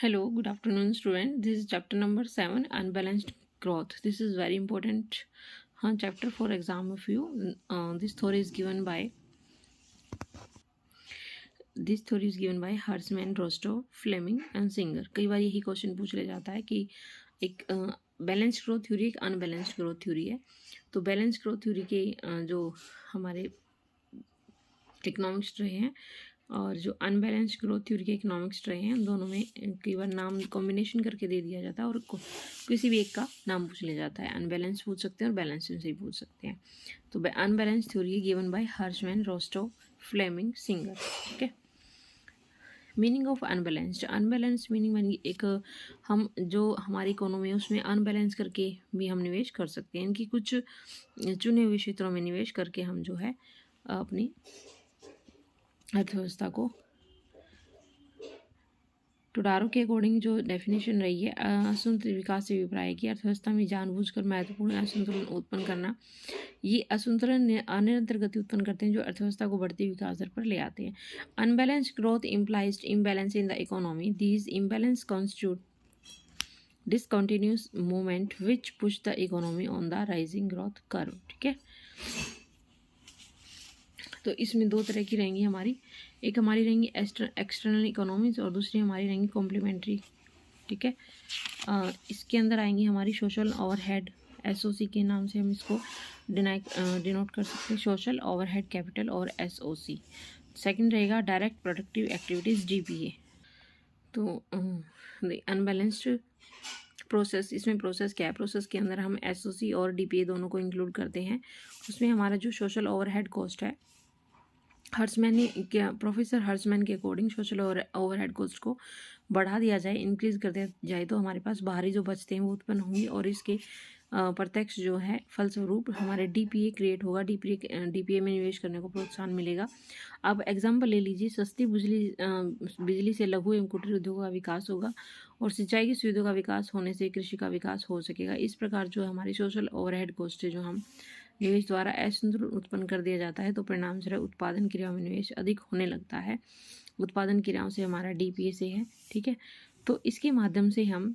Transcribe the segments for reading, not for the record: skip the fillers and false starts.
Hello, good afternoon, student. This is chapter number 7, unbalanced growth. This is very important chapter for exam of you. This theory is given by Hirschman, Rostow, Fleming and Singer. कई बार यही question पूछ लिया जाता है कि एक balanced growth theory एक अनबैलेंस्ड ग्रोथ थ्योरी है. तो बैलेंस्ड ग्रोथ थ्योरी के जो हमारे इकोनॉमिक्स रहे हैं और जो अनबैलेंस्ड ग्रोथ थ्योरी के इकोनॉमिक्स रहे हैं, दोनों में कई बार नाम कॉम्बिनेशन करके दे दिया जाता है और किसी भी एक का नाम पूछ लिया जाता है. अनबैलेंस पूछ सकते हैं और बैलेंस से ही पूछ सकते हैं. तो unbalance theory given by Hirschman, Rostow, Fleming, Singer. ठीक है. Meaning of unbalanced. Unbalance meaning एक हम जो हमारी इकोनॉमी है उसमें अनबैलेंस करके भी हम निवेश कर सकते हैं. इनकी कुछ चुने हुए क्षेत्रों में निवेश करके हम जो है अपनी अर्थव्यवस्था को. टुडारो के अकॉर्डिंग जो डेफिनेशन रही है असंतुलित विकास से अभिप्राय की अर्थव्यवस्था में जानबूझकर महत्वपूर्ण असंतुलन उत्पन्न करना. ये असंतुलन अनिरंतर गति उत्पन्न करते हैं जो अर्थव्यवस्था को बढ़ती विकास दर पर ले आते हैं. Unbalanced growth implies imbalance in the economy. These imbalance constitute discontinuous movement which push the economy on the rising growth curve. ठीक है. तो इसमें दो तरह की रहेंगी हमारी. एक हमारी रहेंगी एक्सटर्नल इकोनॉमीज और दूसरी हमारी रहेंगी कॉम्प्लीमेंट्री. ठीक है. इसके अंदर आएंगी हमारी सोशल ओवरहेड, एसओसी के नाम से हम इसको डिनोट कर सकते हैं. सोशल ओवरहेड कैपिटल और एसओसी. सेकंड रहेगा डायरेक्ट प्रोडक्टिव एक्टिविटीज़, डीपीए. तो अनबैलेंस्ड प्रोसेस, इसमें प्रोसेस क्या है? प्रोसेस के अंदर हम एसओसी और डीपीए दोनों को इंक्लूड करते हैं. उसमें हमारा जो सोशल ओवरहेड कॉस्ट है, हर्समैन ने क्या, प्रोफेसर हर्समैन के अकॉर्डिंग सोशल ओवरहेड कॉस्ट को बढ़ा दिया जाए, इंक्रीज कर दिया जाए तो हमारे पास बाहरी जो बचते हैं वो उत्पन्न होंगी और इसके प्रत्यक्ष जो है फलस्वरूप हमारे डीपीए क्रिएट होगा. डीपीए में निवेश करने को प्रोत्साहन मिलेगा. अब एग्जाम्पल ले लीजिए. सस्ती बिजली से लघु एवं कुटीर उद्योगों का विकास होगा और सिंचाई की सुविधाओं का विकास होने से कृषि का विकास हो सकेगा. इस प्रकार जो हमारी सोशल ओवरहेड कॉस्ट है जो हम निवेश द्वारा असंतुलन उत्पन्न कर दिया जाता है तो परिणाम स्वरूप उत्पादन क्रियाओं में निवेश अधिक होने लगता है. उत्पादन क्रियाओं से हमारा डीपीए से है. ठीक है. तो इसके माध्यम से हम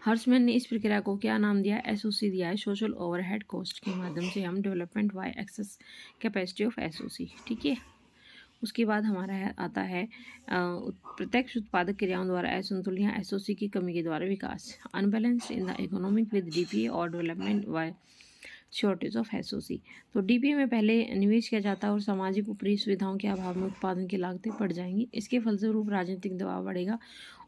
हर्समैन ने इस प्रक्रिया को क्या नाम दिया? एसओसी दिया है. सोशल ओवरहेड कॉस्ट के माध्यम से हम development bye access capacity of SOC. ठीक है. उसके बाद हमारा आता है प्रत्यक्ष उत्पादक क्रियाओं द्वारा असंतुलन या एसओसी की कमी के द्वारा विकास. Unbalance in the economic with DPA और development by shortage of SOC. तो डीपीए में पहले निवेश किया जाता है और सामाजिक ऊपरी सुविधाओं के अभाव में उत्पादन की लागतें बढ़ जाएंगी. इसके फलस्वरूप राजनीतिक दबाव बढ़ेगा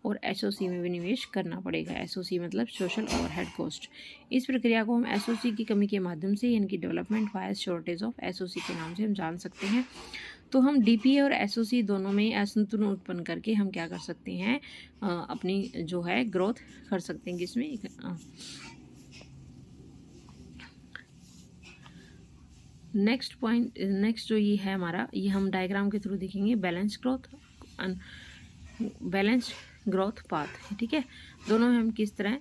और एसओसी में भी निवेश करना पड़ेगा. एसओसी मतलब सोशल ओवरहेड कॉस्ट. इस प्रक्रिया को हम एसओसी की कमी के माध्यम से यानी कि development by shortage of SOC के नाम से हम जान सकते हैं. तो हम डीपीए और एसओसी दोनों में असंतुलन उत्पन्न करके हम क्या कर सकते हैं? अपनी जो है ग्रोथ कर सकते हैं. किसमें? नेक्स्ट पॉइंट, नेक्स्ट जो ये है हमारा, ये हम डायग्राम के थ्रू देखेंगे. Balance growth, balance growth path. ठीक है. दोनों में हम किस तरह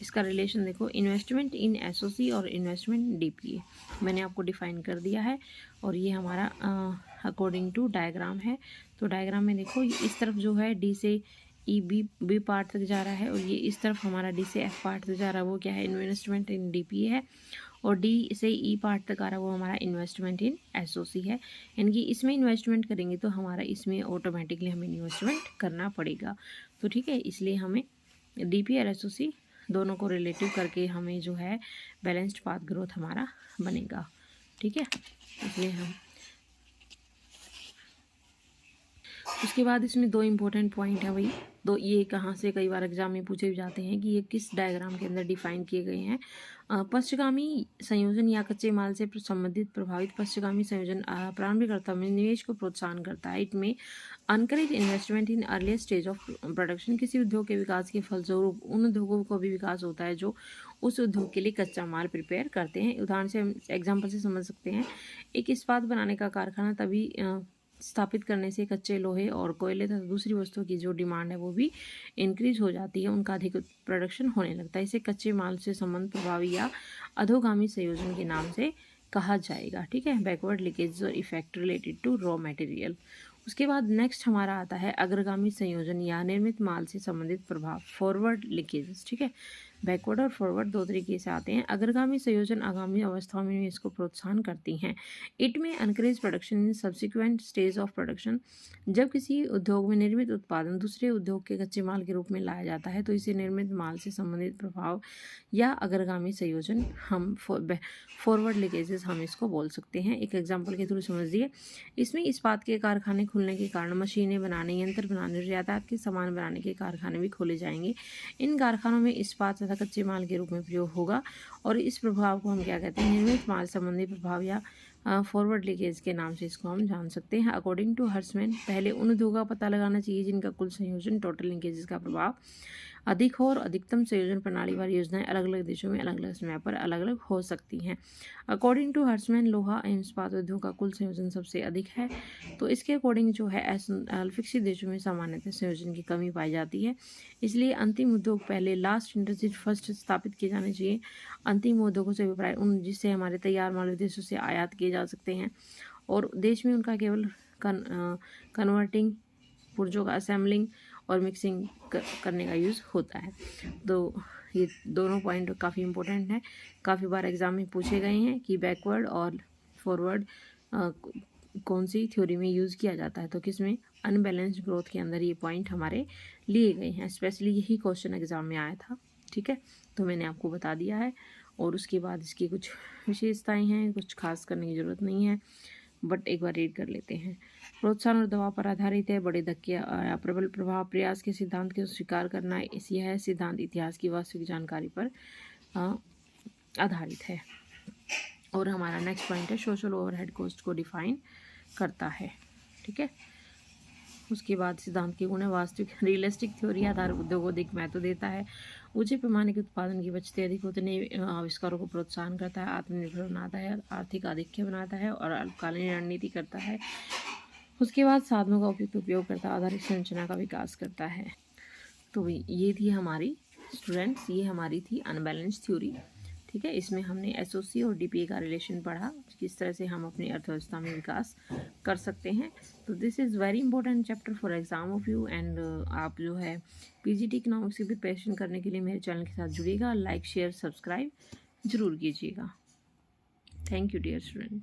इसका रिलेशन देखो. इन्वेस्टमेंट इन एसओसी और इन्वेस्टमेंट डीपीए मैंने आपको डिफाइन कर दिया है और ये हमारा अकॉर्डिंग टू डायग्राम है. तो डायग्राम में देखो इस तरफ जो है डी से ई बी पार्ट तक जा रहा है और ये इस तरफ हमारा डी से एफ पार्ट तक जा रहा है, वो क्या है? इन्वेस्टमेंट इन डीपीए है. और डी से ई पार्ट तक आ रहा है वो हमारा इन्वेस्टमेंट इन एसओसी है. यानी कि इसमें इन्वेस्टमेंट करेंगे तो हमारा इसमें ऑटोमेटिकली हमें इन्वेस्टमेंट करना पड़ेगा. तो ठीक है. इसलिए हमें डीपीए और एसओसी दोनों को रिलेटिव करके हमें जो है बैलेंस्ड पाथ ग्रोथ हमारा बनेगा. ठीक है. इसलिए हम उसके बाद इसमें दो इम्पोर्टेंट पॉइंट है वही दो. ये कहाँ से कई बार एग्जाम में पूछे भी जाते हैं कि ये किस डायग्राम के अंदर डिफाइन किए गए हैं. पश्चगामी संयोजन या कच्चे माल से संबंधित प्रभावित पश्चगामी संयोजन प्रारंभिकता में निवेश को प्रोत्साहन करता है. इट में encourage investment in earlier stage of production. किसी उद्योग के विकास के फलस्वरूप उन उद्योगों को भी विकास होता है जो उस उद्योग के लिए कच्चा माल प्रिपेयर करते हैं. उदाहरण से हम एग्जाम्पल से समझ सकते हैं. एक इस्पात बनाने का कारखाना तभी स्थापित करने से कच्चे लोहे और कोयले तथा दूसरी वस्तुओं की जो डिमांड है वो भी इंक्रीज हो जाती है, उनका अधिक प्रोडक्शन होने लगता है. इसे कच्चे माल से संबंध प्रभावी या अधोगामी संयोजन के नाम से कहा जाएगा. ठीक है. बैकवर्ड लीकेज और effect related to raw material. उसके बाद नेक्स्ट हमारा आता है अग्रगामी संयोजन या निर्मित माल से संबंधित प्रभाव, फॉरवर्ड लीकेजेस। ठीक है, बैकवर्ड और फॉरवर्ड दो तरीके से आते हैं। अग्रगामी संयोजन आगामी अवस्थाओं में इसको प्रोत्साहन करती हैं। इट में encourage production in subsequent stage of production. जब किसी उद्योग में निर्मित उत्पादन दूसरे उद्योग के कच्चे माल के रूप में लाया जाता है तो इसे निर्मित माल से संबंधित प्रभाव या अग्रगामी संयोजन हम फॉरवर्ड लीकेजेस हम इसको बोल सकते हैं। एक एग्जाम्पल के थ्रू समझिए। इसमें इस्पात के कारखाने खुलने के कारण मशीनें बनाने, यंत्र बनाने और यातायात के सामान बनाने के कारखाने भी खोले जाएंगे। इन कारखानों में इस्पात तथा कच्चे माल के रूप में प्रयोग होगा और इस प्रभाव को हम क्या कहते हैं, निर्मित माल संबंधी प्रभाव या फॉरवर्ड लीकेज के नाम से इसको हम जान सकते हैं। अकॉर्डिंग टू हर्समैन, पहले उन उद्योगों का पता लगाना चाहिए जिनका कुल संयोजन टोटल लिंकेजेस का प्रभाव अधिक हो और अधिकतम संयोजन प्रणाली वाली योजनाएं अलग अलग देशों में अलग अलग समय पर अलग अलग हो सकती हैं। अकॉर्डिंग टू हर्समैन, लोहा एवं इस्पात उद्योग का कुल संयोजन सबसे अधिक है। तो इसके अकॉर्डिंग जो है विकसित देशों में सामान्यतः संयोजन की कमी पाई जाती है। इसलिए अंतिम उद्योग पहले, लास्ट इंडस्ट्री फर्स्ट स्थापित किए जाने चाहिए। अंतिम उद्योगों से अभिप्राय उन जिससे हमारे तैयार माल विदेशों से आयात किए जा सकते हैं और देश में उनका केवल कन्वर्टिंग, पुर्जों का असेंबलिंग और मिक्सिंग करने का यूज़ होता है। तो ये दोनों पॉइंट काफ़ी इंपॉर्टेंट है, काफ़ी बार एग्जाम में पूछे गए हैं कि बैकवर्ड और फॉरवर्ड कौन सी थ्योरी में यूज़ किया जाता है। तो किसमें, अनबैलेंस्ड ग्रोथ के अंदर ये पॉइंट हमारे लिए गए हैं। स्पेशली यही क्वेश्चन एग्जाम में आया था। ठीक है, तो मैंने आपको बता दिया है। और उसके बाद इसकी कुछ विशेषताएं हैं, कुछ खास करने की ज़रूरत नहीं है, बट एक बार रीड कर लेते हैं। प्रोत्साहन और दबाव पर आधारित है। बड़े धक्के या प्रबल प्रभाव प्रयास के सिद्धांत को स्वीकार करना, यह सिद्धांत इतिहास की वास्तविक जानकारी पर आधारित है। और हमारा नेक्स्ट पॉइंट है, सोशल ओवरहेड कॉस्ट को डिफाइन करता है। ठीक है, उसके बाद सिद्धांत के गुण है, वास्तविक रियलिस्टिक थ्योरी आधार उद्योग को अधिक महत्व देता है। ऊंचे पैमाने के उत्पादन की बचतें अधिक होते नए आविष्कारों को प्रोत्साहन करता है, आत्मनिर्भर बनाता है, आर्थिक आधिक्य बनाता है और अल्पकालीन रणनीति करता है। उसके बाद साधनों का उपयुक्त उपयोग करता है, आधारिक संरचना का विकास करता है। तो ये थी हमारी स्टूडेंट्स, ये हमारी थी अनबैलेंस थ्योरी। ठीक है, इसमें हमने एसओसी और डीपीए का रिलेशन पढ़ा, किस तरह से हम अपनी अर्थव्यवस्था में विकास कर सकते हैं। तो this is very important chapter for exam of you. And आप जो है पीजीटी इकोनॉमिक्स की प्रिपरेशन करने के लिए मेरे चैनल के साथ जुड़िएगा, लाइक शेयर सब्सक्राइब जरूर कीजिएगा। Thank you dear student.